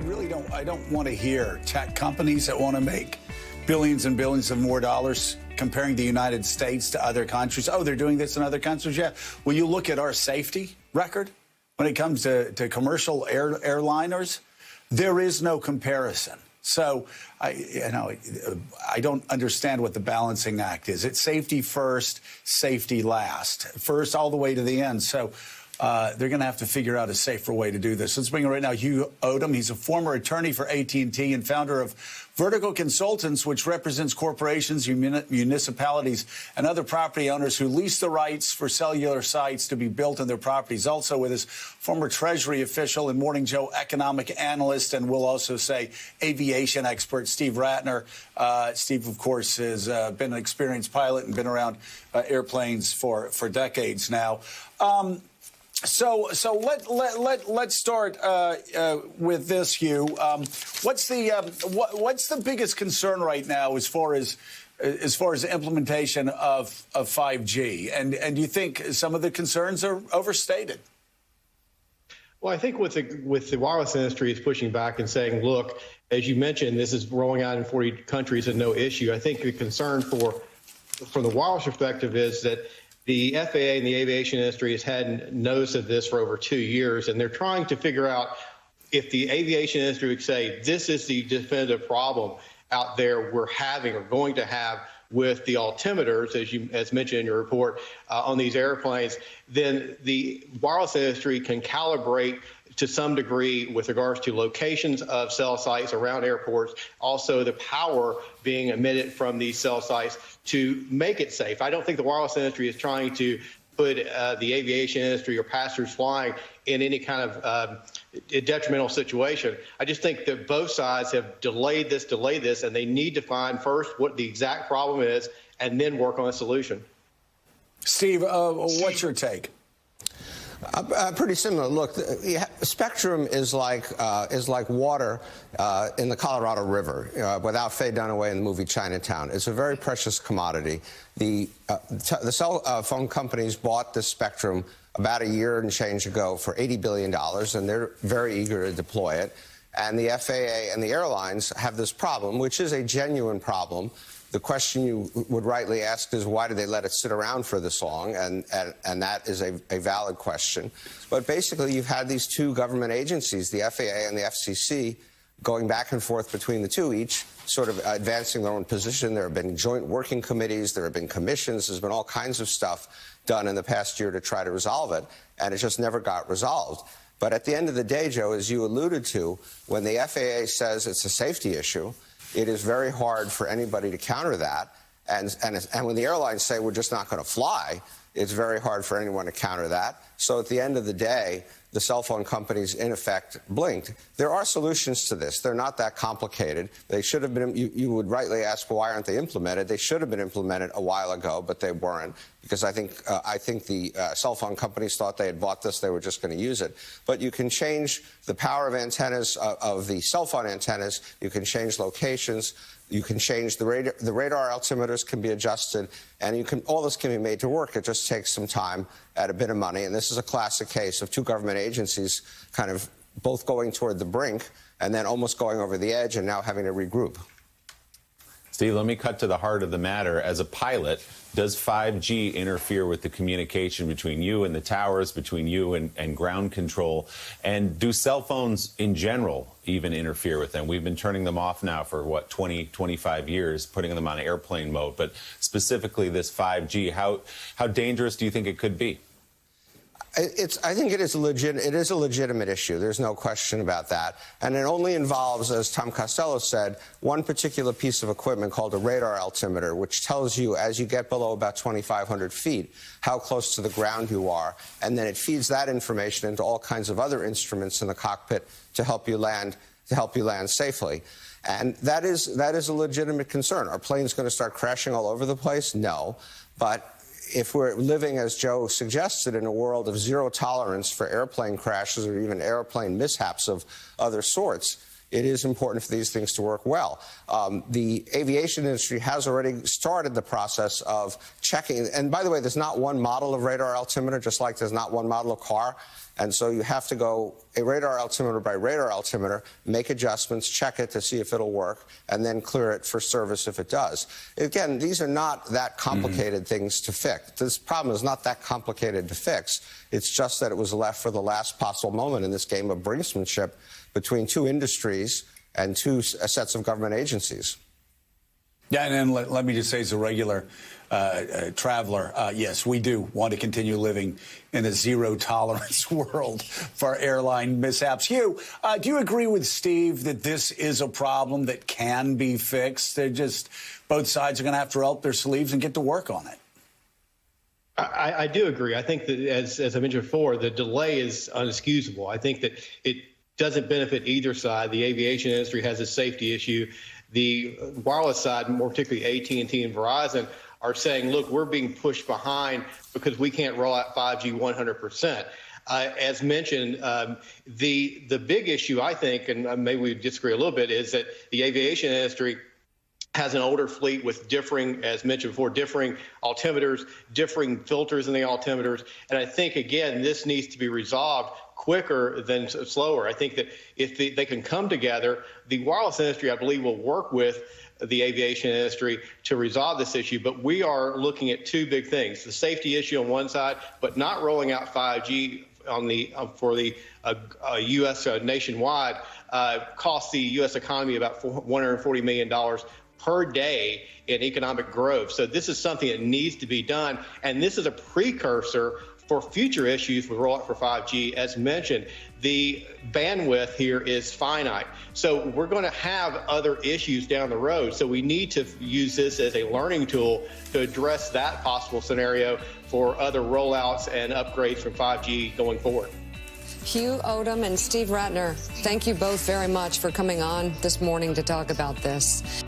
I don't want to hear tech companies that want to make billions and billions of more dollars comparing the United States to other countries. Oh, they're doing this in other countries? Yeah. Will you look at our safety record when it comes to commercial airliners? There is no comparison. So, I don't understand what the balancing act is. It's safety first, safety last, first all the way to the end. So they're going to have to figure out a safer way to do this. Let's bring in right now Hugh Odom. He's a former attorney for AT&T and founder of Vertical Consultants, which represents corporations, municipalities, and other property owners who lease the rights for cellular sites to be built on their properties. Also with us, former Treasury official and Morning Joe economic analyst, and we'll also say aviation expert, Steve Ratner. Steve, of course, has been an experienced pilot and been around airplanes for decades now. So let's start with this, Hugh. What's the biggest concern right now as far as the implementation of 5G? And do you think some of the concerns are overstated? Well, I think with the wireless industry is pushing back and saying, look, as you mentioned, this is rolling out in 40 countries and no issue. I think the concern from the wireless perspective is that the FAA and the aviation industry has had notice of this for over 2 years, and they're trying to figure out if the aviation industry would say this is the definitive problem out there we're having or going to have with the altimeters, as mentioned in your report, on these airplanes, then the wireless industry can calibrate to some degree with regards to locations of cell sites around airports, also the power being emitted from these cell sites to make it safe. I don't think the wireless industry is trying to put the aviation industry or passengers flying in any kind of detrimental situation. I just think that both sides have delayed this, and they need to find first what the exact problem is and then work on a solution. Steve, what's your take? Pretty similar. Look, spectrum is like water in the Colorado River, without Faye Dunaway in the movie Chinatown. It's a very precious commodity. The cell phone companies bought this spectrum about a year and change ago for $80 billion, and they're very eager to deploy it. And the FAA and the airlines have this problem, which is a genuine problem. The question you would rightly ask is, why did they let it sit around for this long? And that is a valid question. But basically, you've had these two government agencies, the FAA and the FCC, going back and forth between the two, each sort of advancing their own position. There have been joint working committees. There have been commissions. There's been all kinds of stuff done in the past year to try to resolve it, and it just never got resolved. But at the end of the day, Joe, as you alluded to, when the FAA says it's a safety issue, it is very hard for anybody to counter that. And when the airlines say we're just not going to fly, it's very hard for anyone to counter that. So at the end of the day, the cell phone companies, in effect, blinked. There are solutions to this. They're not that complicated. They should have been, you would rightly ask, well, why aren't they implemented? They should have been implemented a while ago, but they weren't, because I think the cell phone companies thought they had bought this, they were just going to use it. But you can change the power of antennas, of the cell phone antennas. You can change locations. You can change the radar altimeters can be adjusted, and all this can be made to work. It just takes some time and a bit of money. And this is a classic case of two government agencies kind of both going toward the brink and then almost going over the edge and now having to regroup. Steve, let me cut to the heart of the matter. As a pilot, does 5G interfere with the communication between you and the towers, between you and ground control? And do cell phones in general even interfere with them? We've been turning them off now for, what, 20, 25 years, putting them on airplane mode. But specifically this 5G, how dangerous do you think it could be? I think it is a legitimate issue. There's no question about that. And it only involves, as Tom Costello said, one particular piece of equipment called a radar altimeter, which tells you as you get below about 2,500 feet how close to the ground you are. And then it feeds that information into all kinds of other instruments in the cockpit to help you land safely. And that is a legitimate concern. Are planes going to start crashing all over the place? No. But if we're living, as Joe suggested, in a world of zero tolerance for airplane crashes or even airplane mishaps of other sorts, it is important for these things to work well. The aviation industry has already started the process of checking. And by the way, there's not one model of radar altimeter, just like there's not one model of car. And so you have to go a radar altimeter by radar altimeter, make adjustments, check it to see if it'll work, and then clear it for service if it does. Again, these are not that complicated things to fix. This problem is not that complicated to fix. It's just that it was left for the last possible moment in this game of brinksmanship between two industries and two sets of government agencies. Yeah, and then let me just say, as a regular traveler, yes, we do want to continue living in a zero-tolerance world for airline mishaps. Hugh, do you agree with Steve that this is a problem that can be fixed? They're just, both sides are going to have to roll up their sleeves and get to work on it. I do agree. I think that, as I mentioned before, the delay is unexcusable. I think that it doesn't benefit either side. The aviation industry has a safety issue. The wireless side, more particularly AT&T and Verizon, are saying, look, we're being pushed behind because we can't roll out 5G 100%. As mentioned, the big issue, I think, and maybe we disagree a little bit, is that the aviation industry has an older fleet with differing, as mentioned before, differing altimeters, differing filters in the altimeters. And I think, again, this needs to be resolved quicker than slower. I think that if they can come together, the wireless industry, I believe, will work with the aviation industry to resolve this issue. But we are looking at two big things: the safety issue on one side, but not rolling out 5G on the for the U.S. Nationwide costs the U.S. economy about $140 million per day in economic growth. So this is something that needs to be done, and this is a precursor for future issues with rollout for 5G. As mentioned, the bandwidth here is finite. So we're going to have other issues down the road. So we need to use this as a learning tool to address that possible scenario for other rollouts and upgrades from 5G going forward. Hugh Odom and Steve Ratner, thank you both very much for coming on this morning to talk about this.